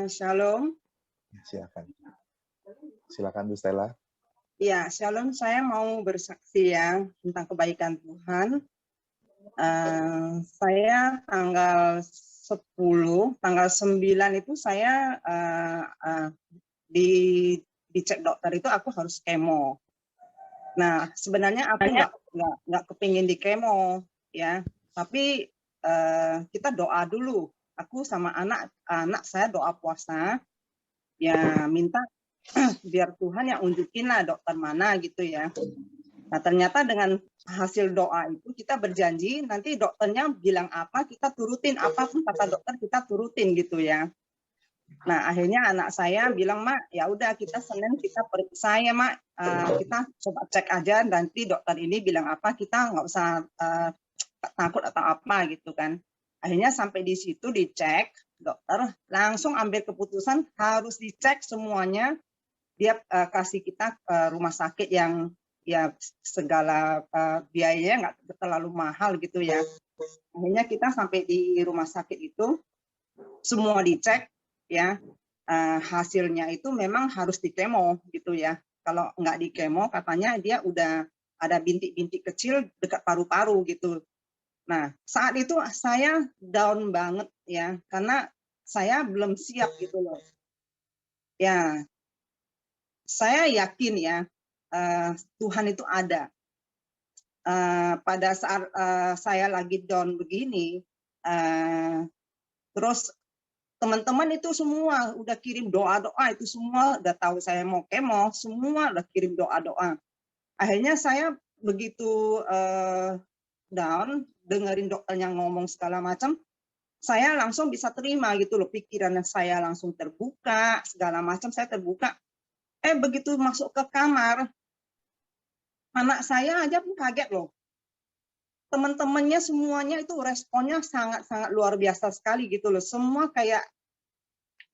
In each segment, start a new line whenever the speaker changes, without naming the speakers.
Shalom.
Silakan. Silakan Bu Stella.
Ya, Shalom. Saya mau bersaksi ya tentang kebaikan Tuhan. Saya tanggal 10, tanggal 9 itu saya dicek dokter itu aku harus kemo. Nah, sebenarnya aku nggak kepingin di kemo ya, tapi kita doa dulu. Aku sama anak saya doa puasa, ya minta biar Tuhan yang unjukin lah dokter mana gitu ya. Nah ternyata dengan hasil doa itu kita berjanji nanti dokternya bilang apa kita turutin, apapun kata dokter kita turutin gitu ya. Nah akhirnya anak saya bilang, Mak ya udah kita Senin kita periksa ya Mak, kita coba cek aja nanti dokter ini bilang apa kita nggak usah takut atau apa gitu kan. Akhirnya sampai di situ dicek, dokter langsung ambil keputusan harus dicek semuanya. Dia kasih kita rumah sakit yang ya segala biayanya nggak terlalu mahal gitu ya. Akhirnya kita sampai di rumah sakit itu semua dicek ya, hasilnya itu memang harus dikemo gitu ya. Kalau nggak dikemo katanya dia udah ada bintik-bintik kecil dekat paru-paru gitu. Nah, saat itu saya down banget ya, karena saya belum siap gitu loh. Ya, saya yakin ya, Tuhan itu ada. Pada saat saya lagi down begini, terus teman-teman itu semua udah kirim doa-doa, itu semua udah tahu saya mau kemo, semua udah kirim doa-doa. Akhirnya saya begitu down, dengerin dokternya ngomong segala macam, saya langsung bisa terima gitu loh, pikiran saya langsung terbuka, segala macam saya terbuka. Begitu masuk ke kamar, anak saya aja pun kaget loh. Teman-temannya semuanya itu responnya sangat-sangat luar biasa sekali gitu loh. Semua kayak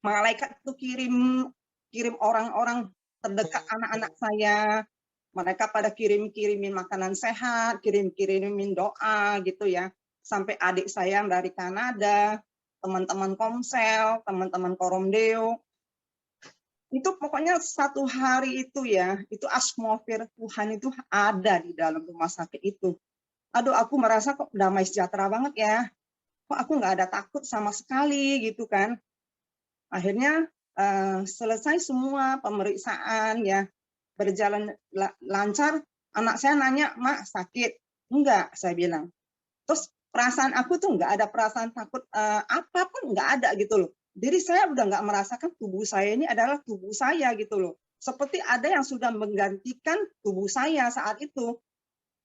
malaikat itu kirim orang-orang terdekat anak-anak saya. Mereka pada kirimin makanan sehat, kirimin doa gitu ya. Sampai adik saya yang dari Kanada, teman-teman Komsel, teman-teman Koromdeo. Itu pokoknya satu hari itu ya, itu atmosfer Tuhan itu ada di dalam rumah sakit itu. Aduh, aku merasa kok damai sejahtera banget ya. Kok aku nggak ada takut sama sekali gitu kan. Akhirnya selesai semua pemeriksaan ya, berjalan lancar. Anak saya nanya, Mak sakit? Enggak, saya bilang. Terus perasaan aku tuh nggak ada perasaan takut apapun, nggak ada gitu loh. Jadi saya udah nggak merasakan tubuh saya ini adalah tubuh saya gitu loh. Seperti ada yang sudah menggantikan tubuh saya saat itu.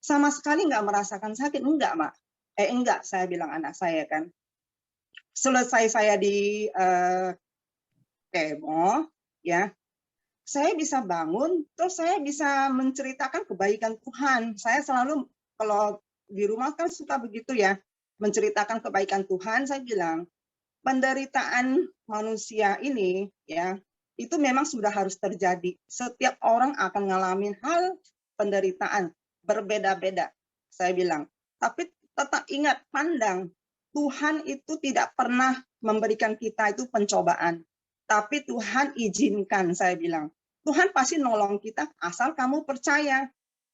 Sama sekali nggak merasakan sakit, enggak, Mak. Enggak, saya bilang anak saya kan. Selesai saya di kemo, ya, saya bisa bangun, terus saya bisa menceritakan kebaikan Tuhan. Saya selalu, kalau di rumah kan suka begitu ya, menceritakan kebaikan Tuhan. Saya bilang, penderitaan manusia ini, ya, itu memang sudah harus terjadi. Setiap orang akan ngalamin hal penderitaan, berbeda-beda, saya bilang. Tapi tetap ingat, pandang, Tuhan itu tidak pernah memberikan kita itu pencobaan. Tapi Tuhan izinkan, saya bilang. Tuhan pasti nolong kita asal kamu percaya.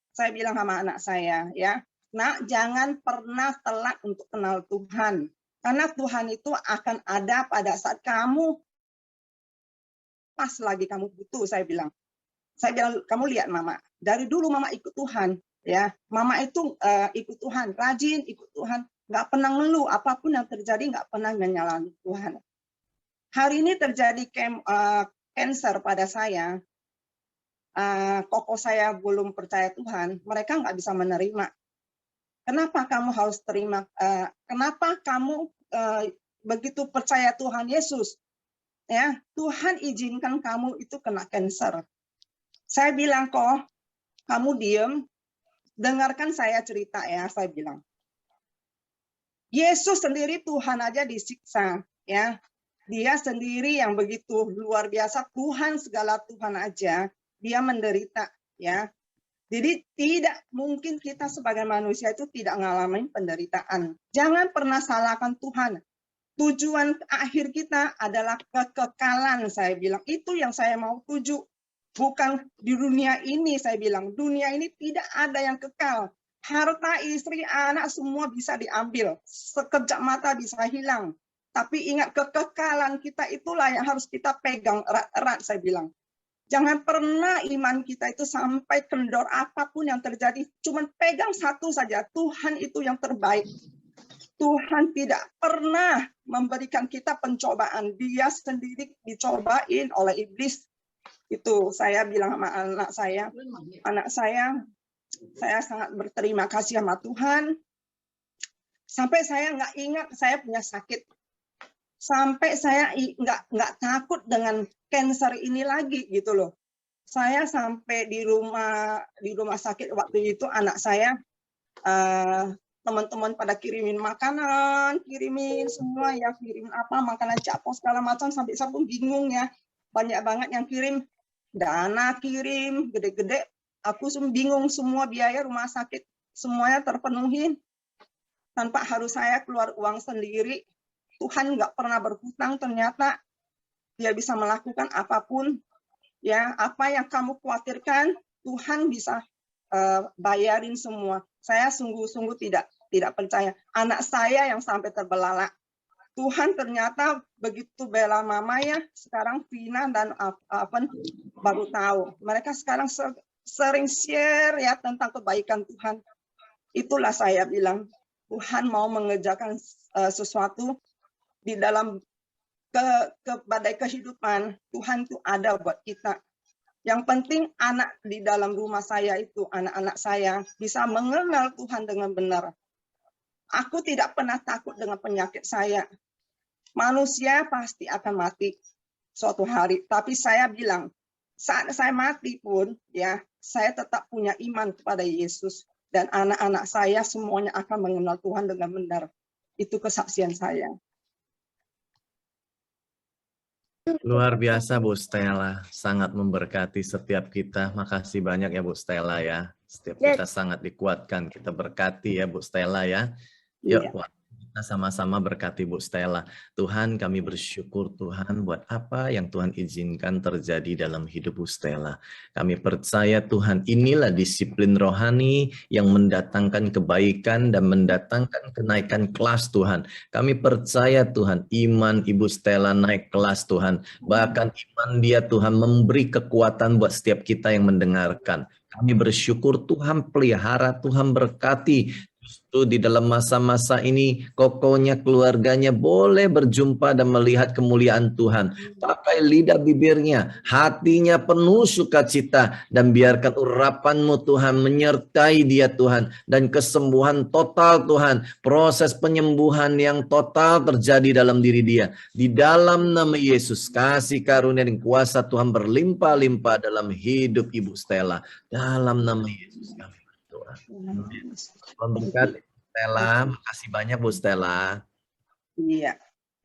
Saya bilang sama anak saya, ya, Nak, jangan pernah telat untuk kenal Tuhan. Karena Tuhan itu akan ada pada saat kamu pas lagi kamu butuh, saya bilang. Saya bilang, kamu lihat Mama, dari dulu Mama ikut Tuhan, ya. Mama itu ikut Tuhan, rajin ikut Tuhan, nggak pernah ngeluh, apapun yang terjadi nggak pernah menyalahkan Tuhan. Hari ini terjadi cancer pada saya. Koko saya belum percaya Tuhan, mereka nggak bisa menerima. Kenapa kamu harus terima? Kenapa kamu begitu percaya Tuhan Yesus? Ya, Tuhan izinkan kamu itu kena cancer. Saya bilang, kok kamu diem, dengarkan saya cerita ya, saya bilang. Yesus sendiri Tuhan aja disiksa, ya. Dia sendiri yang begitu luar biasa, Tuhan segala Tuhan aja, dia menderita, ya. Jadi tidak mungkin kita sebagai manusia itu tidak ngalamin penderitaan. Jangan pernah salahkan Tuhan. Tujuan akhir kita adalah kekekalan, saya bilang. Itu yang saya mau tuju. Bukan di dunia ini, saya bilang. Dunia ini tidak ada yang kekal. Harta, istri, anak, semua bisa diambil. Sekejap mata bisa hilang. Tapi ingat, kekekalan kita itulah yang harus kita pegang erat-erat, saya bilang. Jangan pernah iman kita itu sampai kendor, apapun yang terjadi. Cuman pegang satu saja, Tuhan itu yang terbaik. Tuhan tidak pernah memberikan kita pencobaan. Dia sendiri dicobain oleh iblis. Itu saya bilang sama anak saya sangat berterima kasih sama Tuhan. Sampai saya nggak ingat saya punya sakit. Sampai saya nggak takut dengan cancer ini lagi gitu loh. Saya sampai di rumah sakit waktu itu, anak saya teman-teman pada kirimin makanan, kirimin semua ya, kirim apa makanan capong segala macam, sampai saya pun bingung ya, banyak banget yang kirim, dana kirim gede-gede, aku bingung, semua biaya rumah sakit semuanya terpenuhi tanpa harus saya keluar uang sendiri. Tuhan nggak pernah berhutang, ternyata Dia bisa melakukan apapun ya, apa yang kamu khawatirkan Tuhan bisa bayarin semua. Saya sungguh-sungguh tidak percaya. Anak saya yang sampai terbelalak. Tuhan ternyata begitu bela mama ya. Sekarang Vina dan Apen baru tahu. Mereka sekarang sering share ya tentang kebaikan Tuhan. Itulah saya bilang, Tuhan mau mengerjakan sesuatu di dalam badai kehidupan. Tuhan itu ada buat kita. Yang penting anak di dalam rumah saya itu, anak-anak saya bisa mengenal Tuhan dengan benar. Aku tidak pernah takut dengan penyakit saya. Manusia pasti akan mati suatu hari. Tapi saya bilang, saat saya mati pun, ya, saya tetap punya iman kepada Yesus. Dan anak-anak saya semuanya akan mengenal Tuhan dengan benar. Itu kesaksian saya.
Luar biasa Bu Stella, sangat memberkati setiap kita. Makasih banyak ya Bu Stella ya. Setiap kita sangat dikuatkan, kita berkati ya Bu Stella ya. Yuk, kita sama-sama berkati Bu Stella. Tuhan, kami bersyukur Tuhan buat apa yang Tuhan izinkan terjadi dalam hidup Bu Stella. Kami percaya Tuhan, inilah disiplin rohani yang mendatangkan kebaikan dan mendatangkan kenaikan kelas Tuhan. Kami percaya Tuhan, iman Ibu Stella naik kelas Tuhan. Bahkan iman dia Tuhan memberi kekuatan buat setiap kita yang mendengarkan. Kami bersyukur Tuhan pelihara, Tuhan berkati. Justru di dalam masa-masa ini, kokonya keluarganya boleh berjumpa dan melihat kemuliaan Tuhan. Pakai lidah bibirnya, hatinya penuh sukacita, dan biarkan urapan-Mu Tuhan menyertai dia Tuhan. Dan kesembuhan total Tuhan, proses penyembuhan yang total terjadi dalam diri dia. Di dalam nama Yesus, kasih karunia dan kuasa Tuhan berlimpah-limpah dalam hidup Ibu Stella. Dalam nama Yesus kami berdoa. Tuhan berkati Stella, makasih banyak Bu Stella.
Iya.